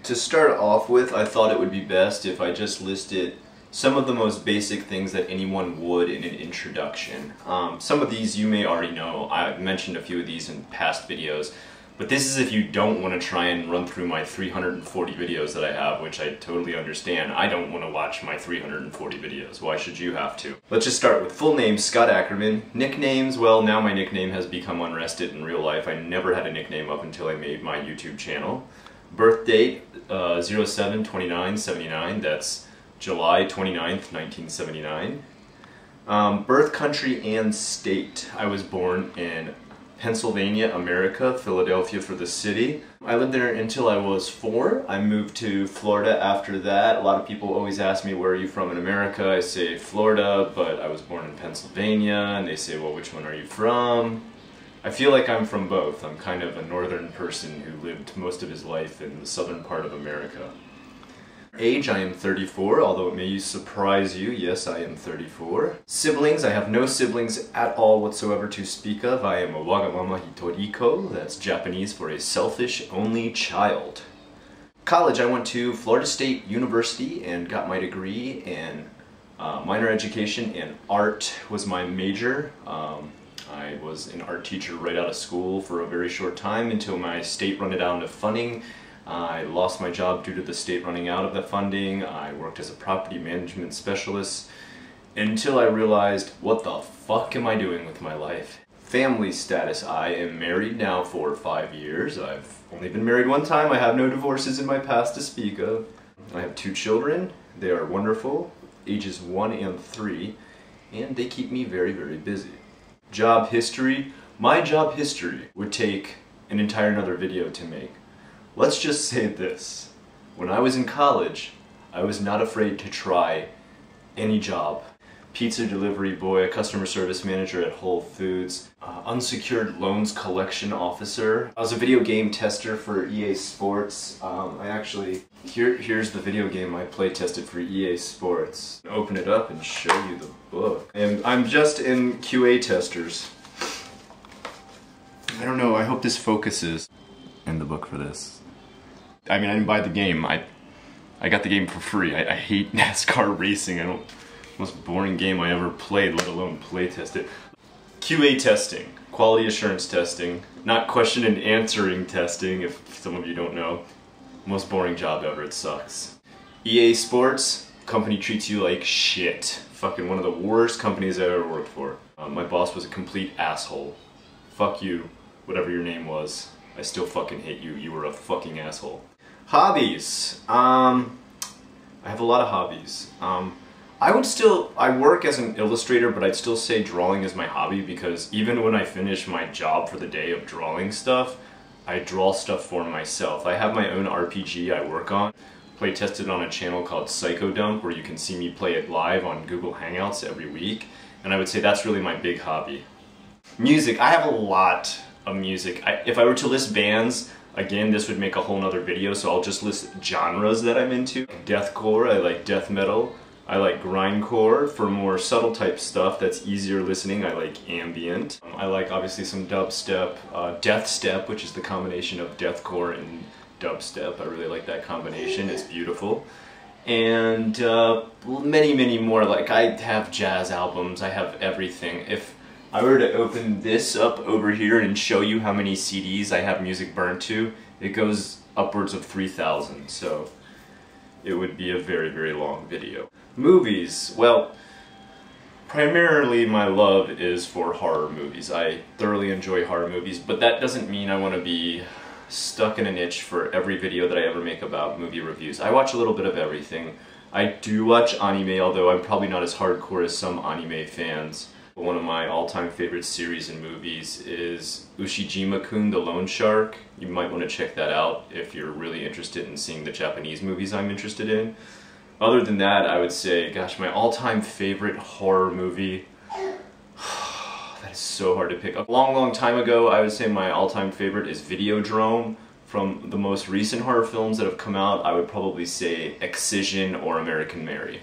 To start off with, I thought it would be best if I just listed some of the most basic things that anyone would in an introduction. Some of these you may already know. I've mentioned a few of these in past videos, but this is if you don't want to try and run through my 340 videos that I have, which I totally understand. I don't want to watch my 340 videos. Why should you have to? Let's just start with full name, Scott Ackerman. Nicknames, well, now my nickname has become Unrested in real life. I never had a nickname up until I made my YouTube channel. Birth date, 07/29/79, that's July 29th, 1979. Birth country and state. I was born in Pennsylvania, America, Philadelphia for the city. I lived there until I was 4. I moved to Florida after that. A lot of people always ask me, where are you from in America? I say Florida, but I was born in Pennsylvania, and they say, well, which one are you from? I feel like I'm from both. I'm kind of a northern person who lived most of his life in the southern part of America. Age, I am 34, although it may surprise you, yes, I am 34. Siblings, I have no siblings at all whatsoever to speak of. I am a wagamama hitoriko, that's Japanese for a selfish only child. College, I went to Florida State University and got my degree in minor education in art was my major. I was an art teacher right out of school for a very short time until my state run it out of funding. I lost my job due to the state running out of the funding. I worked as a property management specialist until I realized, what the fuck am I doing with my life? Family status, I am married now for 5 years. I've only been married one time. I have no divorces in my past to speak of. I have 2 children. They are wonderful, ages 1 and 3, and they keep me very, very busy. Job history, my job history would take an entire another video to make. Let's just say this, when I was in college, I was not afraid to try any job. Pizza delivery boy, a customer service manager at Whole Foods, unsecured loans collection officer. I was a video game tester for EA Sports. Here's the video game I play tested for EA Sports. Open it up and show you the book. And I'm just in QA testers. I don't know, I hope this focuses. In the book for this. I mean, I didn't buy the game. I got the game for free. I hate NASCAR racing. Most boring game I ever played, let alone play test it. QA testing, quality assurance testing, not question and answering testing, if some of you don't know. Most boring job ever, it sucks. EA Sports, company treats you like shit. Fucking one of the worst companies I ever worked for. My boss was a complete asshole. Fuck you, whatever your name was. I still fucking hate you. You were a fucking asshole. Hobbies. I have a lot of hobbies. I work as an illustrator, but I'd still say drawing is my hobby because even when I finish my job for the day of drawing stuff, I draw stuff for myself. I have my own RPG I work on. Play tested on a channel called Psychodump where you can see me play it live on Google Hangouts every week. And I would say that's really my big hobby. Music. I have a lot of music. If I were to list bands, again, this would make a whole nother video, so I'll just list genres that I'm into. Deathcore, I like death metal. I like grindcore. For more subtle type stuff that's easier listening, I like ambient. I like obviously some dubstep, deathstep, which is the combination of deathcore and dubstep. I really like that combination, it's beautiful. And many, many more. Like, I have jazz albums, I have everything. If I were to open this up over here and show you how many CDs I have music burned to, it goes upwards of 3,000, so it would be a very, very long video. Movies, well, primarily my love is for horror movies. I thoroughly enjoy horror movies, but that doesn't mean I want to be stuck in a niche for every video that I ever make about movie reviews. I watch a little bit of everything. I do watch anime, although I'm probably not as hardcore as some anime fans. One of my all-time favorite series and movies is Ushijima-kun, the Loan Shark. You might want to check that out if you're really interested in seeing the Japanese movies I'm interested in. Other than that, I would say, gosh, my all-time favorite horror movie, that is so hard to pick up. A long, long time ago, I would say my all-time favorite is Videodrome. From the most recent horror films that have come out, I would probably say Excision or American Mary.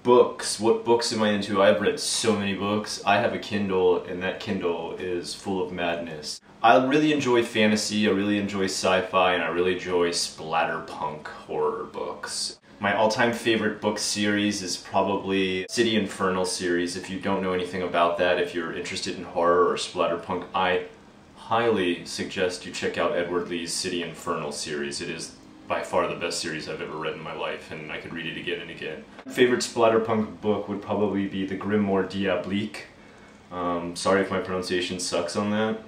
Books. What books am I into? I've read so many books. I have a Kindle, and that Kindle is full of madness. I really enjoy fantasy, I really enjoy sci-fi, and I really enjoy splatterpunk horror books. My all-time favorite book series is probably City Infernal series. If you don't know anything about that, if you're interested in horror or splatterpunk, I highly suggest you check out Edward Lee's City Infernal series. It is by far the best series I've ever read in my life, and I could read it again and again. My favorite splatterpunk book would probably be The Grimoire Diabolique. Sorry if my pronunciation sucks on that.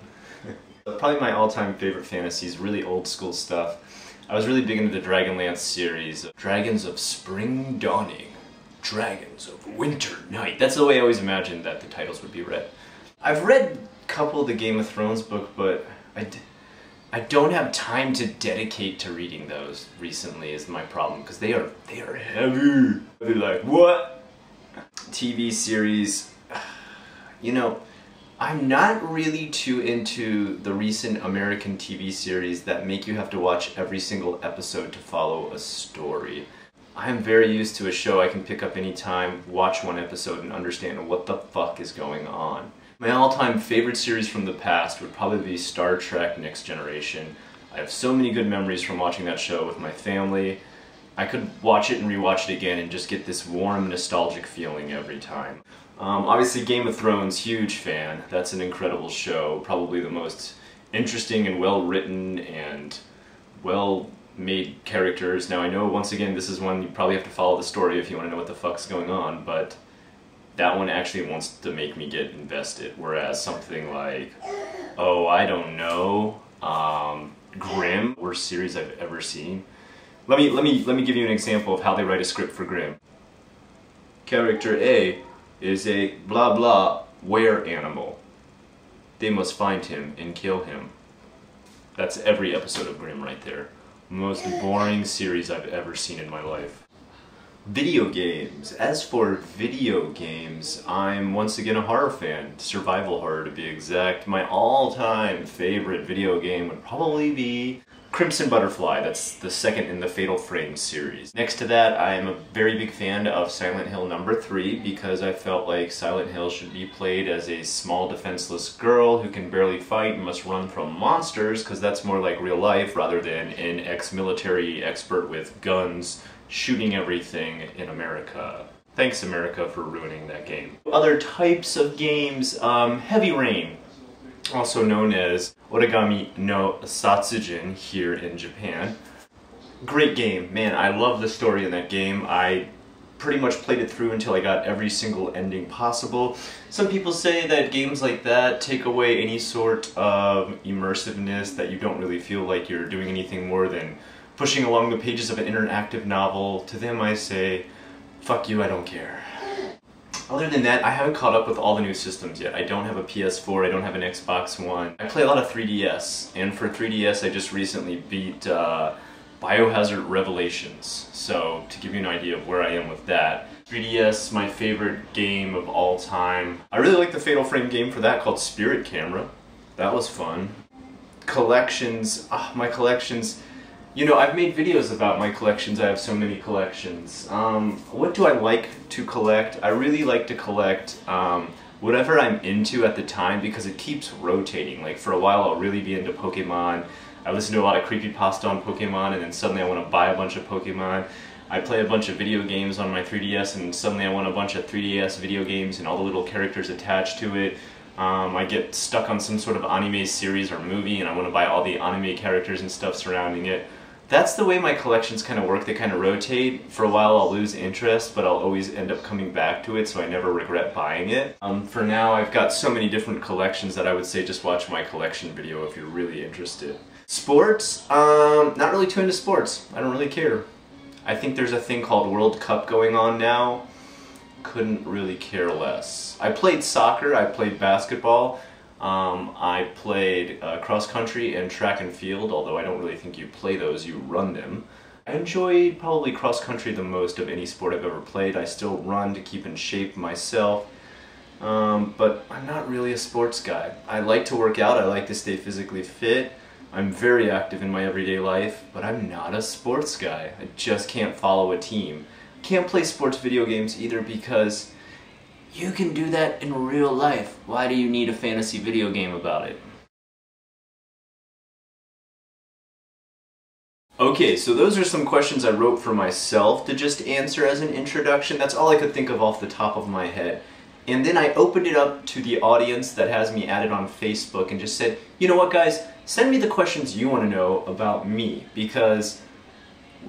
Probably my all-time favorite fantasy is really old school stuff. I was really big into the Dragonlance series. Dragons of Spring Dawning, Dragons of Winter Night. That's the way I always imagined that the titles would be read. I've read a couple of the Game of Thrones book, but I don't have time to dedicate to reading those recently is my problem, because they are heavy. They're like, what? TV series, you know, I'm not really too into the recent American TV series that make you have to watch every single episode to follow a story. I'm very used to a show I can pick up anytime, watch one episode, and understand what the fuck is going on. My all-time favorite series from the past would probably be Star Trek Next Generation. I have so many good memories from watching that show with my family. I could watch it and rewatch it again and just get this warm, nostalgic feeling every time. Obviously Game of Thrones, huge fan. That's an incredible show. Probably the most interesting and well-written and well-made characters. Now I know, once again, this is one you probably have to follow the story if you want to know what the fuck's going on, but that one actually wants to make me get invested, whereas something like, oh, I don't know, Grimm, worst series I've ever seen. Let me give you an example of how they write a script for Grimm. Character A is a blah blah were animal. They must find him and kill him. That's every episode of Grimm right there. Most boring series I've ever seen in my life. Video games. As for video games, I'm once again a horror fan. Survival horror to be exact. My all-time favorite video game would probably be Crimson Butterfly. That's the second in the Fatal Frame series. Next to that, I am a very big fan of Silent Hill No. 3 because I felt like Silent Hill should be played as a small defenseless girl who can barely fight and must run from monsters, because that's more like real life rather than an ex-military expert with guns shooting everything in America. Thanks, America, for ruining that game. Other types of games, Heavy Rain, also known as Origami no Satsujin here in Japan. Great game, man, I love the story in that game. I pretty much played it through until I got every single ending possible. Some people say that games like that take away any sort of immersiveness, that you don't really feel like you're doing anything more than pushing along the pages of an interactive novel. To them I say, fuck you, I don't care. Other than that, I haven't caught up with all the new systems yet. I don't have a PS4, I don't have an Xbox One. I play a lot of 3DS, and for 3DS I just recently beat Biohazard Revelations. So, to give you an idea of where I am with that. 3DS, my favorite game of all time. I really like the Fatal Frame game for that called Spirit Camera. That was fun. Collections, my collections. You know, I've made videos about my collections. I have so many collections. What do I like to collect? I really like to collect whatever I'm into at the time, because it keeps rotating. Like, for a while I'll really be into Pokemon. I listen to a lot of creepypasta on Pokemon, and then suddenly I want to buy a bunch of Pokemon. I play a bunch of video games on my 3DS, and suddenly I want a bunch of 3DS video games and all the little characters attached to it. I get stuck on some sort of anime series or movie, and I want to buy all the anime characters and stuff surrounding it. That's the way my collections kind of work. They kind of rotate. For a while I'll lose interest, but I'll always end up coming back to it, so I never regret buying it. For now, I've got so many different collections that I would say just watch my collection video if you're really interested. Sports? Not really too into sports. I don't really care. I think there's a thing called World Cup going on now. Couldn't really care less. I played soccer, I played basketball. I played cross country and track and field, although I don't really think you play those, you run them. I enjoyed probably cross country the most of any sport I've ever played. I still run to keep in shape myself, but I'm not really a sports guy. I like to work out, I like to stay physically fit. I'm very active in my everyday life, but I'm not a sports guy. I just can't follow a team. Can't play sports video games either because you can do that in real life. Why do you need a fantasy video game about it? Okay, so those are some questions I wrote for myself to just answer as an introduction. That's all I could think of off the top of my head. And then I opened it up to the audience that has me added on Facebook and just said, you know what guys, send me the questions you want to know about me, because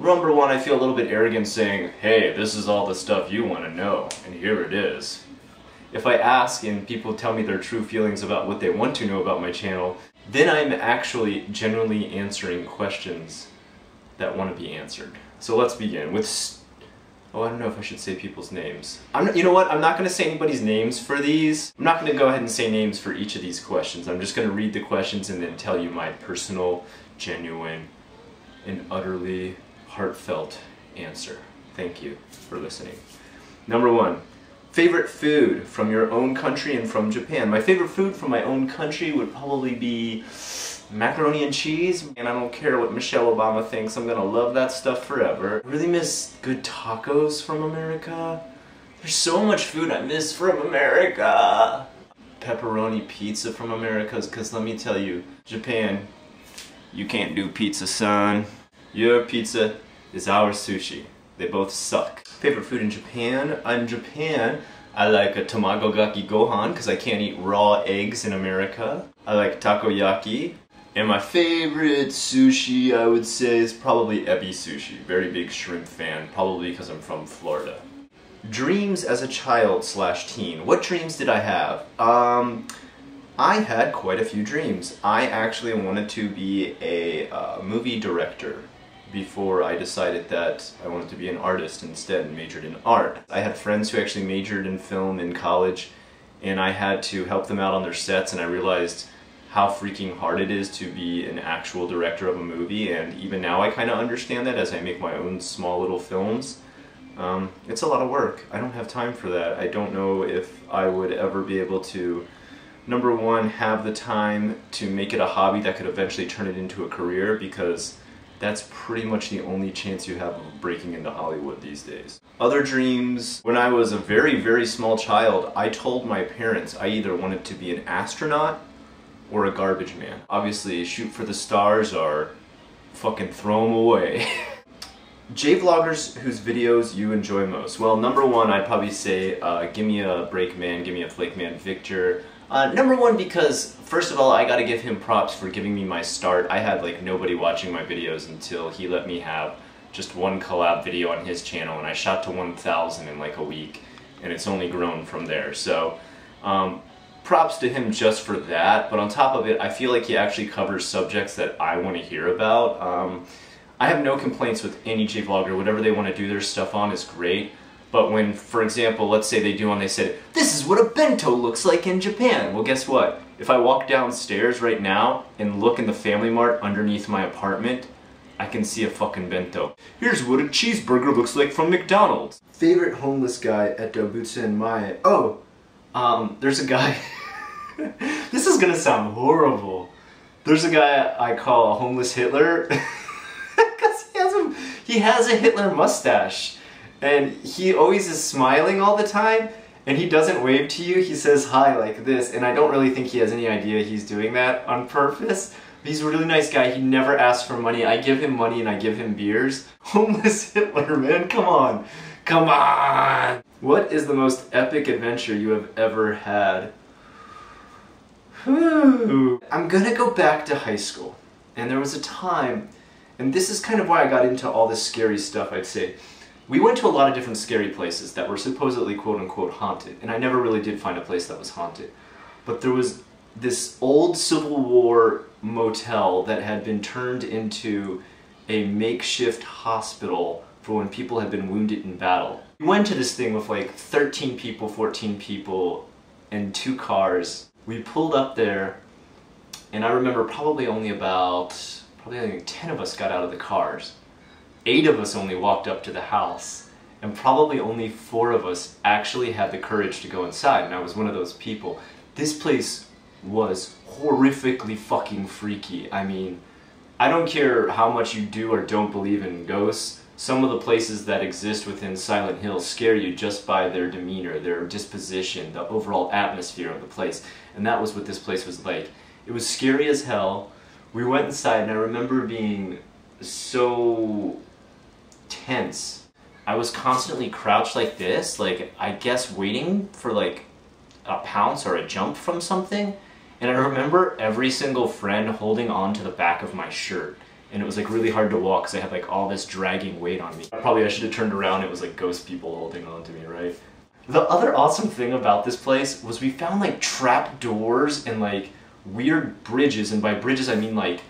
number one, I feel a little bit arrogant saying, hey, this is all the stuff you want to know, and here it is. If I ask and people tell me their true feelings about what they want to know about my channel, then I'm actually genuinely answering questions that want to be answered. So let's begin with, oh, I don't know if I should say people's names. You know what, I'm not going to say anybody's names for these. I'm not going to go ahead and say names for each of these questions. I'm just going to read the questions and then tell you my personal, genuine, and utterly heartfelt answer. Thank you for listening. Number one, favorite food from your own country and from Japan. My favorite food from my own country would probably be macaroni and cheese, and I don't care what Michelle Obama thinks, I'm gonna love that stuff forever. I really miss good tacos from America. There's so much food I miss from America. Pepperoni pizza from America, because let me tell you, Japan, you can't do pizza, son. Your pizza is our sushi. They both suck. Favorite food in Japan? In Japan, I like a tamago-gaki gohan because I can't eat raw eggs in America. I like takoyaki. And my favorite sushi, I would say, is probably ebi sushi. Very big shrimp fan, probably because I'm from Florida. Dreams as a child / teen. What dreams did I have? I had quite a few dreams. I actually wanted to be a movie director before I decided that I wanted to be an artist instead and majored in art. I had friends who actually majored in film in college, and I had to help them out on their sets, and I realized how freaking hard it is to be an actual director of a movie, and even now I kind of understand that as I make my own small little films. It's a lot of work. I don't have time for that. I don't know if I would ever be able to, number one, have the time to make it a hobby that could eventually turn it into a career, because that's pretty much the only chance you have of breaking into Hollywood these days. Other dreams, when I was a very, very small child, I told my parents I either wanted to be an astronaut or a garbage man. Obviously, shoot for the stars or fucking throw them away. J-vloggers whose videos you enjoy most. Well, number one, I'd probably say, give me a break man, give me a flake man, Victor. Number one, because first of all, I gotta give him props for giving me my start. I had like nobody watching my videos until he let me have just one collab video on his channel, and I shot to 1,000 in like a week, and it's only grown from there. So props to him just for that, but on top of it, I feel like he actually covers subjects that I want to hear about. I have no complaints with any J-vlogger. Whatever they want to do their stuff on is great. But when, for example, let's say they do one, they said, this is what a bento looks like in Japan. Well, guess what? If I walk downstairs right now and look in the Family Mart underneath my apartment, I can see a fucking bento. Here's what a cheeseburger looks like from McDonald's. Favorite homeless guy at Dobutsu Mae. Oh, there's a guy. This is gonna sound horrible. There's a guy I call a homeless Hitler. Because he has a Hitler mustache. And he always is smiling all the time, and he doesn't wave to you, he says hi like this, and I don't really think he has any idea he's doing that on purpose. He's a really nice guy, he never asks for money. I give him money and I give him beers. Homeless Hitler, man, come on. Come on! What is the most epic adventure you have ever had? I'm gonna go back to high school, and there was a time, and this is kind of why I got into all this scary stuff, I'd say. We went to a lot of different scary places that were supposedly quote-unquote haunted, and I never really did find a place that was haunted. But there was this old Civil War motel that had been turned into a makeshift hospital for when people had been wounded in battle. We went to this thing with like 13 people, 14 people, and 2 cars. We pulled up there, and I remember probably only 10 of us got out of the cars. 8 of us only walked up to the house, and probably only 4 of us actually had the courage to go inside, and I was one of those people. This place was horrifically fucking freaky. I mean, I don't care how much you do or don't believe in ghosts, some of the places that exist within Silent Hill scare you just by their demeanor, their disposition, the overall atmosphere of the place. And that was what this place was like. It was scary as hell. We went inside and I remember being so tense. I was constantly crouched like this, like I guess waiting for like a pounce or a jump from something. And I remember every single friend holding on to the back of my shirt. And it was like really hard to walk because I had like all this dragging weight on me. Probably I should have turned around, it was like ghost people holding on to me, right? The other awesome thing about this place was we found like trap doors and like weird bridges, and by bridges I mean like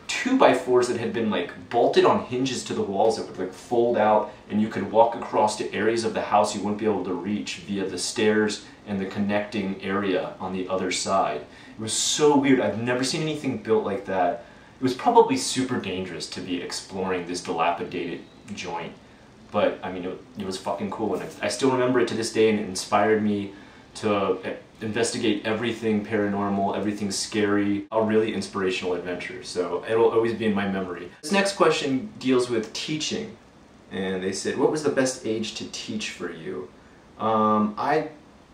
2x4s that had been like bolted on hinges to the walls that would like fold out, and you could walk across to areas of the house you wouldn't be able to reach via the stairs and the connecting area on the other side. It was so weird. I've never seen anything built like that. It was probably super dangerous to be exploring this dilapidated joint, but I mean it was fucking cool, and I still remember it to this day, and it inspired me to investigate everything paranormal, everything scary, a really inspirational adventure. So it'll always be in my memory. This next question deals with teaching, and they said, what was the best age to teach for you? I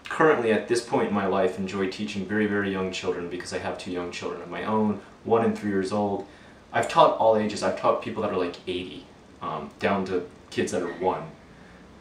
currently at this point in my life enjoy teaching very, very young children because I have 2 young children of my own, 1 and 3 years old. I've taught all ages. I've taught people that are like 80, down to kids that are 1.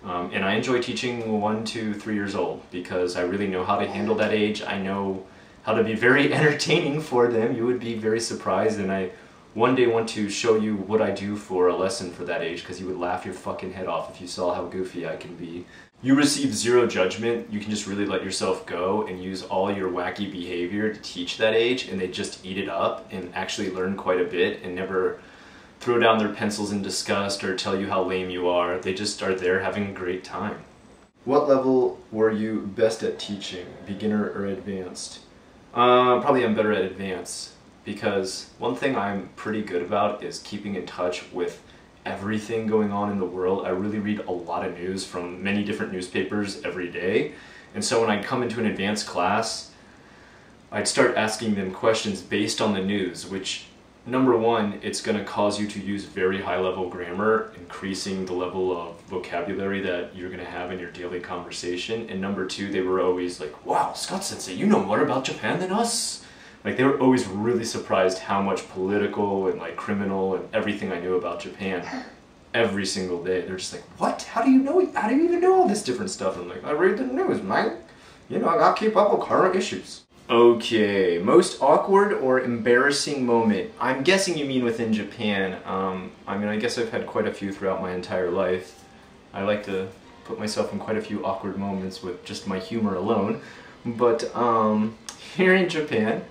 And I enjoy teaching 1 to 3 years old because I really know how to handle that age. I know how to be very entertaining for them. You would be very surprised, and I one day want to show you what I do for a lesson for that age because you would laugh your fucking head off if you saw how goofy I can be. You receive 0 judgment. You can just really let yourself go and use all your wacky behavior to teach that age, and they just eat it up and actually learn quite a bit and never throw down their pencils in disgust or tell you how lame you are. They just are there having a great time. What level were you best at teaching? Beginner or advanced? Probably I'm better at advanced, because one thing I'm pretty good about is keeping in touch with everything going on in the world. I really read a lot of news from many different newspapers every day, and so when I come into an advanced class, I'd start asking them questions based on the news, which number one, it's going to cause you to use very high-level grammar, increasing the level of vocabulary that you're going to have in your daily conversation. And number two, they were always like, wow, Scott-sensei, you know more about Japan than us. Like, they were always really surprised how much political and like criminal and everything I knew about Japan every single day. They're just like, what? How do you know? How do you even know all this different stuff? I'm like, I read the news, man. You know, I gotta keep up with current issues. Okay, most awkward or embarrassing moment. I'm guessing you mean within Japan. I mean, I guess I've had quite a few throughout my entire life. I like to put myself in quite a few awkward moments with just my humor alone. But here in Japan,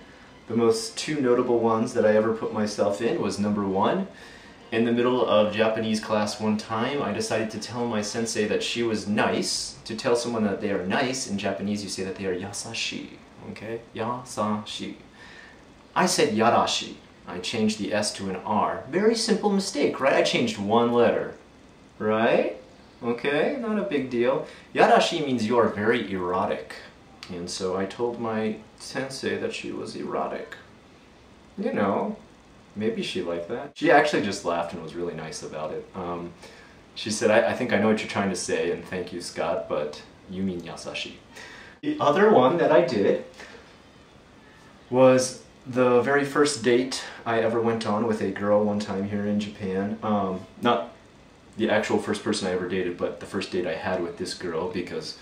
the most 2 notable ones that I ever put myself in was number 1. In the middle of Japanese class one time, I decided to tell my sensei that she was nice. To tell someone that they are nice, in Japanese you say that they are yasashi. Okay? Yasashi. I said yarashi. I changed the S to an R. Very simple mistake, right? I changed 1 letter. Right? Okay, not a big deal. Yarashi means you are very erotic. And so I told my sensei that she was erotic. You know, maybe she liked that. She actually just laughed and was really nice about it. She said, I think I know what you're trying to say, and thank you, Scott, but you mean yasashi. The other one that I did was the very first date I ever went on with a girl one time here in Japan. Not the actual first person I ever dated, but the first date I had with this girl, because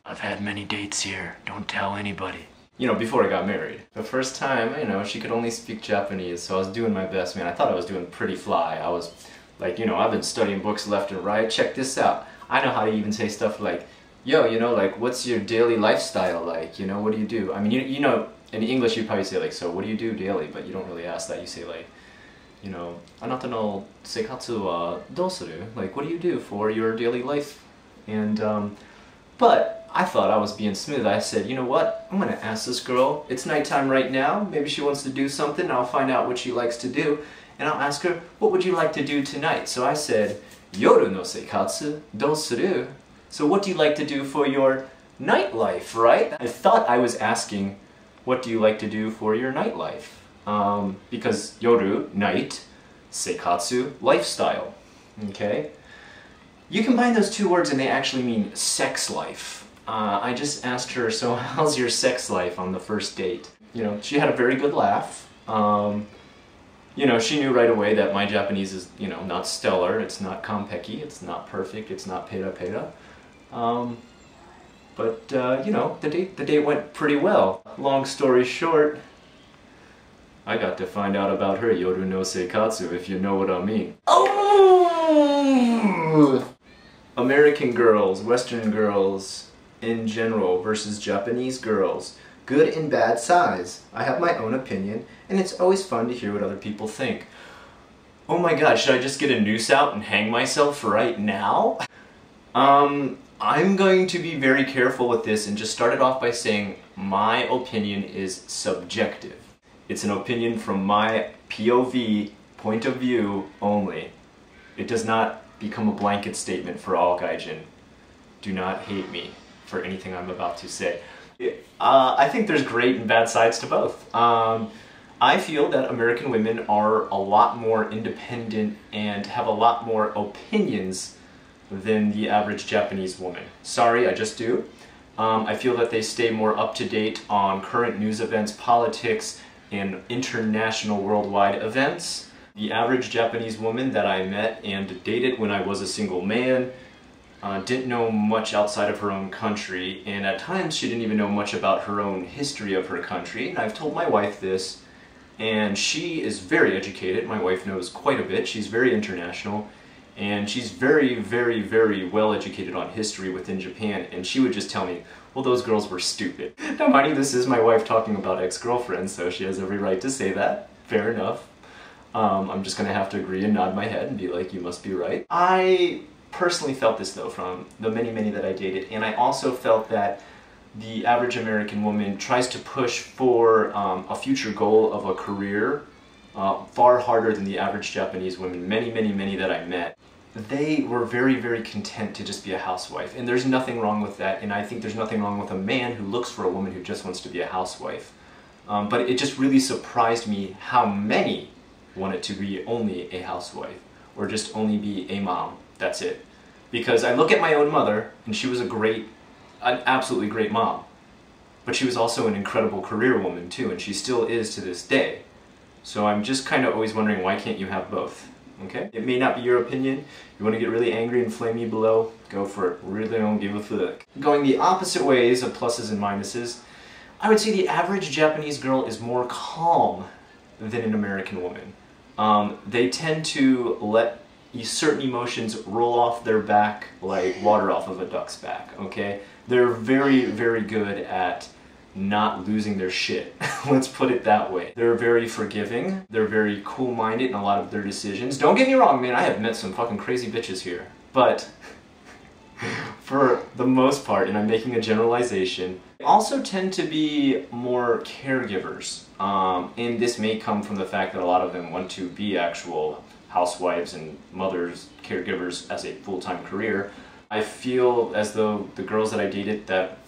I've had many dates here, don't tell anybody. You know, before I got married. The first time, you know, she could only speak Japanese, so I was doing my best, man. I thought I was doing pretty fly. I was like, you know, I've been studying books left and right. Check this out. I know how to even say stuff like, yo, you know, like, what's your daily lifestyle like? You know, what do you do? I mean, you know, in English you'd probably say like, so what do you do daily? But you don't really ask that. You say like, you know, anata no seikatsu wa dou suru? Like, what do you do for your daily life? And, but I thought I was being smooth. I said, you know what? I'm gonna ask this girl. It's nighttime right now. Maybe she wants to do something. I'll find out what she likes to do. And I'll ask her, what would you like to do tonight? So I said, yoru no seikatsu dou suru? So what do you like to do for your nightlife, right? I thought I was asking, what do you like to do for your nightlife? Because yoru, night, seikatsu, lifestyle. Okay? You combine those two words and they actually mean sex life. I just asked her, so how's your sex life on the first date? You know, she had a very good laugh. You know, she knew right away that my Japanese is, you know, not stellar, it's not konpeki, it's not perfect, it's not pera-pera. But, you know, the date went pretty well. Long story short, I got to find out about her yoru no seikatsu, if you know what I mean. Oh! American girls, Western girls in general versus Japanese girls. Good and bad size. I have my own opinion, and it's always fun to hear what other people think. Oh my god, should I just get a noose out and hang myself right now? I'm going to be very careful with this and just start it off by saying my opinion is subjective. It's an opinion from my POV, point of view, only. It does not become a blanket statement for all gaijin. Do not hate me for anything I'm about to say. I think there's great and bad sides to both. I feel that American women are a lot more independent and have a lot more opinions than the average Japanese woman. Sorry, I just do. I feel that they stay more up to date on current news events, politics, and international worldwide events. The average Japanese woman that I met and dated when I was a single man didn't know much outside of her own country, and at times she didn't even know much about her own history of her country. And I've told my wife this, and she is very educated. My wife knows quite a bit. She's very international, and she's very, very, very well educated on history within Japan, and she would just tell me, well, those girls were stupid. Now, mind you, this is my wife talking about ex-girlfriends, so she has every right to say that. Fair enough. I'm just gonna have to agree and nod my head and be like, you must be right. I personally felt this, though, from the many, many that I dated, and I also felt that the average American woman tries to push for a future goal of a career far harder than the average Japanese women. Many, many, many that I met, they were very, very content to just be a housewife, and there's nothing wrong with that, and I think there's nothing wrong with a man who looks for a woman who just wants to be a housewife. But it just really surprised me how many wanted to be only a housewife, or just only be a mom. That's it. Because I look at my own mother, and she was an absolutely great mom. But she was also an incredible career woman too, and she still is to this day. So I'm just kind of always wondering, why can't you have both? Okay? It may not be your opinion. You want to get really angry and flame me below? Go for it. Really don't give a fuck. Going the opposite ways of pluses and minuses, I would say the average Japanese girl is more calm than an American woman. They tend to let certain emotions roll off their back like water off of a duck's back, okay? They're very, very good at not losing their shit. Let's put it that way. They're very forgiving. They're very cool-minded in a lot of their decisions. Don't get me wrong, man, I have met some fucking crazy bitches here. But for the most part, and I'm making a generalization, they also tend to be more caregivers. And this may come from the fact that a lot of them want to be actual housewives and mothers, caregivers as a full-time career. I feel as though the girls that I dated that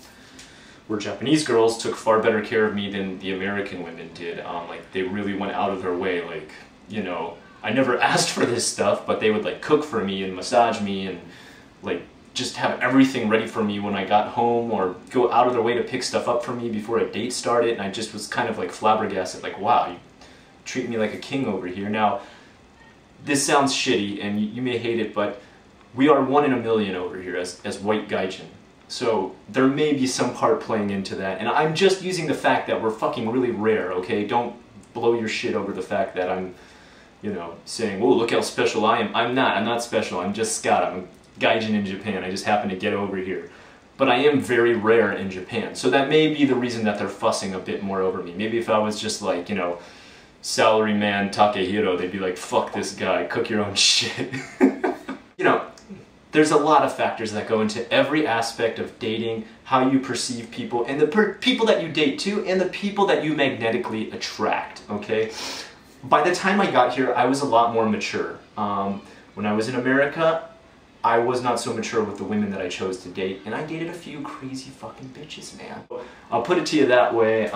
were Japanese girls took far better care of me than the American women did. Like, they really went out of their way. Like, you know, I never asked for this stuff, but they would like cook for me and massage me and like just have everything ready for me when I got home, or go out of their way to pick stuff up for me before a date started. And I just was kind of like flabbergasted, like, wow, you treat me like a king over here. Now, this sounds shitty and you may hate it, but we are 1 in a million over here as white gaijin. So there may be some part playing into that, and I'm just using the fact that we're fucking really rare, okay? Don't blow your shit over the fact that I'm, you know, saying, whoa, look how special I am. I'm not special, I'm just Scott. I'm a gaijin in Japan, I just happen to get over here. But I am very rare in Japan, so that may be the reason that they're fussing a bit more over me. Maybe if I was just like, you know, salaryman Takehiro, they'd be like, fuck this guy, cook your own shit. You know, there's a lot of factors that go into every aspect of dating, how you perceive people, and the people that you date too, and the people that you magnetically attract, okay? By the time I got here, I was a lot more mature. When I was in America, I was not so mature with the women that I chose to date, and I dated a few crazy fucking bitches, man. I'll put it to you that way.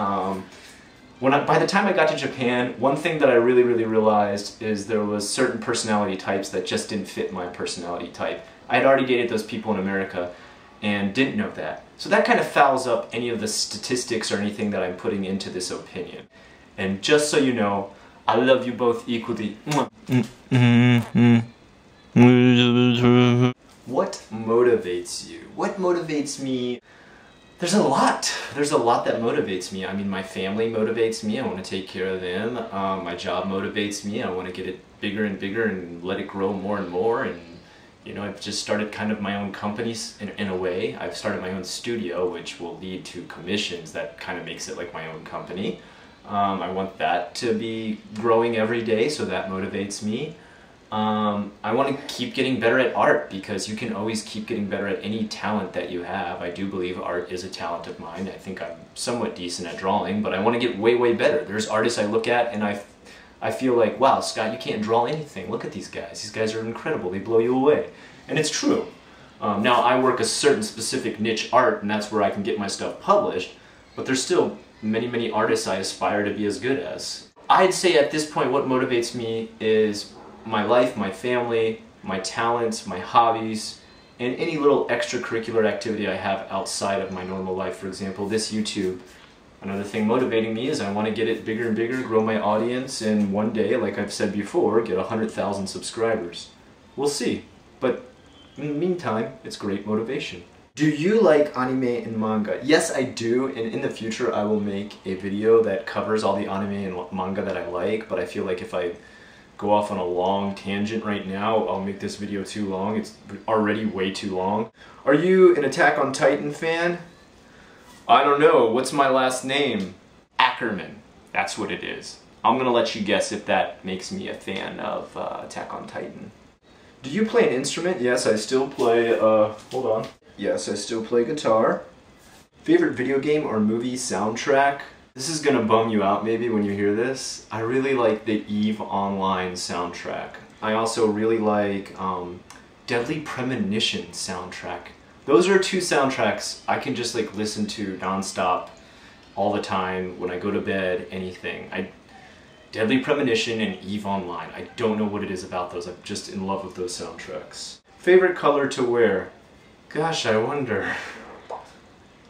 By the time I got to Japan, one thing that I really realized is there was certain personality types that just didn't fit my personality type. I had already dated those people in America and didn't know that. So that kind of fouls up any of the statistics or anything that I'm putting into this opinion. And just so you know, I love you both equally. What motivates you? What motivates me? There's a lot. There's a lot that motivates me. I mean, my family motivates me. I want to take care of them. My job motivates me. I want to get it bigger and bigger and let it grow more and more. And you know, I've just started kind of my own companies in a way. I've started my own studio, which will lead to commissions. That kind of makes it like my own company. I want that to be growing every day, so that motivates me. I want to keep getting better at art because you can always keep getting better at any talent that you have. I do believe art is a talent of mine. I think I'm somewhat decent at drawing, but I want to get way better. There's artists I look at and I feel like, wow, Scott, you can't draw anything. Look at these guys. These guys are incredible. They blow you away. And it's true. Now, I work a certain specific niche art, and that's where I can get my stuff published, but there's still many artists I aspire to be as good as. I'd say at this point what motivates me is my life, my family, my talents, my hobbies, and any little extracurricular activity I have outside of my normal life. For example, this YouTube. Another thing motivating me is I want to get it bigger and bigger, grow my audience, and one day, like I've said before, get 100,000 subscribers. We'll see. But in the meantime, it's great motivation. Do you like anime and manga? Yes, I do, and in the future I will make a video that covers all the anime and manga that I like, but I feel like if I go off on a long tangent right now, I'll make this video too long. It's already way too long. Are you an Attack on Titan fan? I don't know. What's my last name? Ackerman. That's what it is. I'm gonna let you guess if that makes me a fan of Attack on Titan. Do you play an instrument? Yes, I still play, hold on. Yes, I still play guitar. Favorite video game or movie soundtrack? This is gonna bum you out maybe when you hear this. I really like the EVE Online soundtrack. I also really like Deadly Premonition soundtrack. Those are two soundtracks I can just like listen to nonstop all the time, when I go to bed, anything. Deadly Premonition and EVE Online. I don't know what it is about those. I'm just in love with those soundtracks. Favorite color to wear? Gosh, I wonder.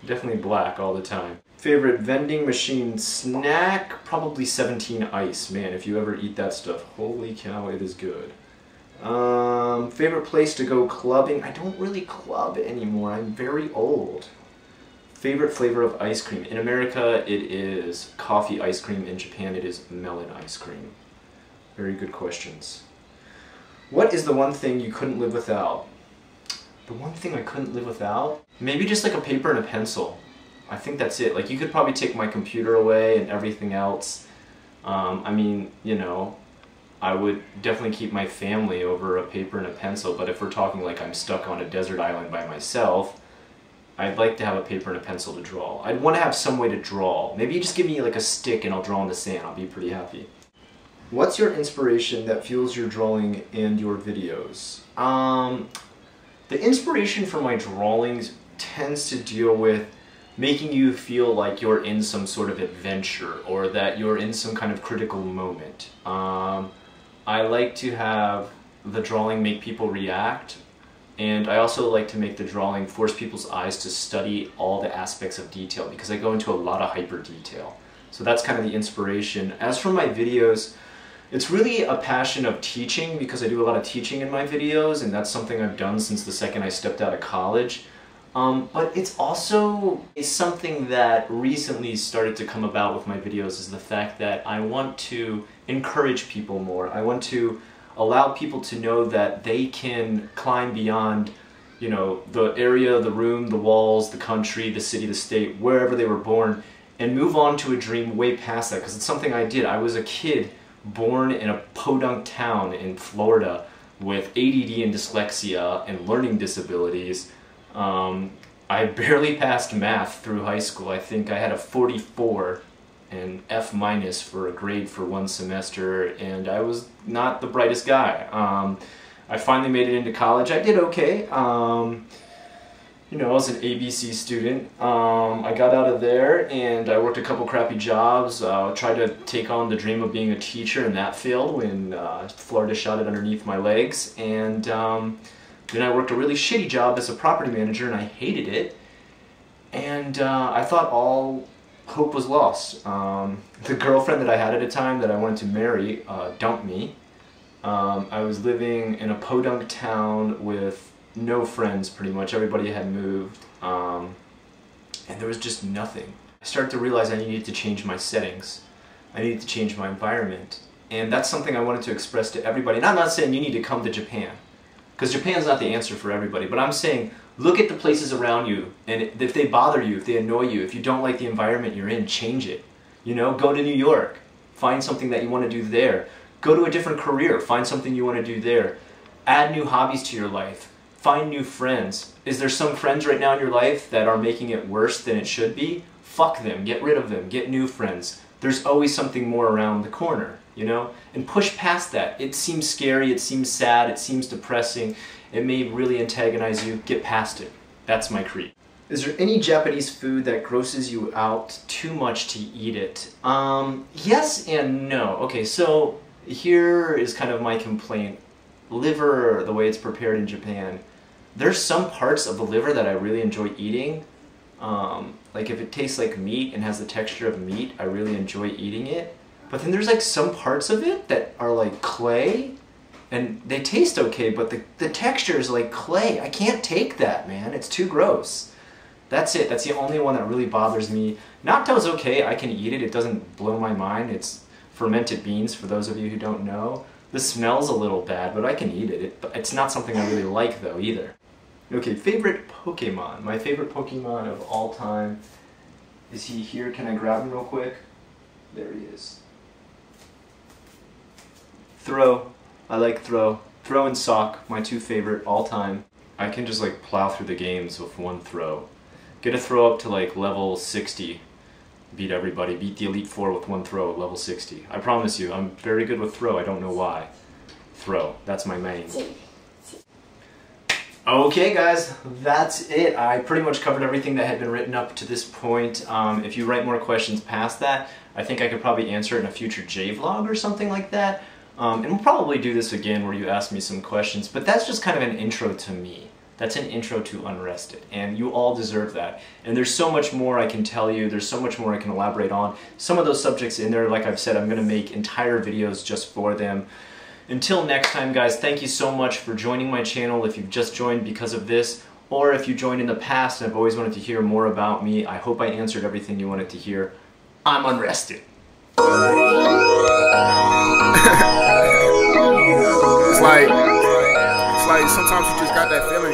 Definitely black all the time. Favorite vending machine snack? Probably 17 Ice. Man, if you ever eat that stuff, holy cow, it is good. Favorite place to go clubbing? I don't really club anymore. I'm very old. Favorite flavor of ice cream? In America, it is coffee ice cream. In Japan, it is melon ice cream. Very good questions. What is the one thing you couldn't live without? The one thing I couldn't live without? Maybe just like a paper and a pencil. I think that's it. Like, you could probably take my computer away and everything else. I mean, you know, I would definitely keep my family over a paper and a pencil, but if we're talking like I'm stuck on a desert island by myself, I'd like to have a paper and a pencil to draw. I'd want to have some way to draw. Maybe you just give me like a stick and I'll draw in the sand. I'll be pretty happy. What's your inspiration that fuels your drawing and your videos? The inspiration for my drawings tends to deal with making you feel like you're in some sort of adventure or that you're in some kind of critical moment. I like to have the drawing make people react, and I also like to make the drawing force people's eyes to study all the aspects of detail because I go into a lot of hyper detail. So that's kind of the inspiration. As for my videos, it's really a passion of teaching because I do a lot of teaching in my videos, and that's something I've done since the second I stepped out of college. But it's also something that recently started to come about with my videos is the fact that I want to encourage people more. I want to allow people to know that they can climb beyond, you know, the area, the room, the walls, the country, the city, the state, wherever they were born, and move on to a dream way past that, because it's something I did. I was a kid born in a podunk town in Florida with ADD and dyslexia and learning disabilities. I barely passed math through high school. I think I had a 44 and F- for a grade for one semester, and I was not the brightest guy. I finally made it into college. I did okay. You know, I was an ABC student. I got out of there and I worked a couple crappy jobs. Tried to take on the dream of being a teacher, and that failed when Florida shot it underneath my legs. And then I worked a really shitty job as a property manager, and I hated it. And I thought all hope was lost. The girlfriend that I had at the time that I wanted to marry dumped me. I was living in a podunk town with no friends, pretty much. Everybody had moved, and there was just nothing. I started to realize I needed to change my settings. I needed to change my environment. And that's something I wanted to express to everybody. And I'm not saying you need to come to Japan, because Japan's not the answer for everybody, but I'm saying look at the places around you, and if they bother you, if they annoy you, if you don't like the environment you're in, change it. You know, go to New York, find something that you want to do there. Go to a different career, find something you want to do there. Add new hobbies to your life. Find new friends. Is there some friends right now in your life that are making it worse than it should be? Fuck them, get rid of them, get new friends. There's always something more around the corner, you know? And push past that. It seems scary, it seems sad, it seems depressing, it may really antagonize you. Get past it. That's my creed. Is there any Japanese food that grosses you out too much to eat it? Yes and no. Okay, so here is kind of my complaint. Liver, the way it's prepared in Japan, there's some parts of the liver that I really enjoy eating. Like if it tastes like meat and has the texture of meat, I really enjoy eating it. But then there's like some parts of it that are like clay, and they taste okay, but the texture is like clay. I can't take that, man. It's too gross. That's it. That's the only one that really bothers me. Natto's okay. I can eat it. It doesn't blow my mind. It's fermented beans, for those of you who don't know. The smell's a little bad, but I can eat it. It's not something I really like, though, either. Okay, favorite Pokemon. My favorite Pokemon of all time. Is he here? Can I grab him real quick? There he is. Throw. I like Throw. Throw and Sock, my two favorite all time. I can just like plow through the games with one throw. Get a throw up to like level 60. Beat everybody. Beat the Elite Four with one throw at level 60. I promise you, I'm very good with Throw. I don't know why. Throw. That's my main. Okay guys, that's it. I pretty much covered everything that had been written up to this point. If you write more questions past that, I think I could probably answer it in a future J-vlog or something like that. And we'll probably do this again where you ask me some questions, but that's just kind of an intro to me. That's an intro to Unrested, and you all deserve that. And there's so much more I can tell you, there's so much more I can elaborate on. Some of those subjects in there, like I've said, I'm going to make entire videos just for them. Until next time, guys, thank you so much for joining my channel if you've just joined because of this, or if you joined in the past and have always wanted to hear more about me. I hope I answered everything you wanted to hear. I'm Unrested. It's like sometimes you just got that feeling.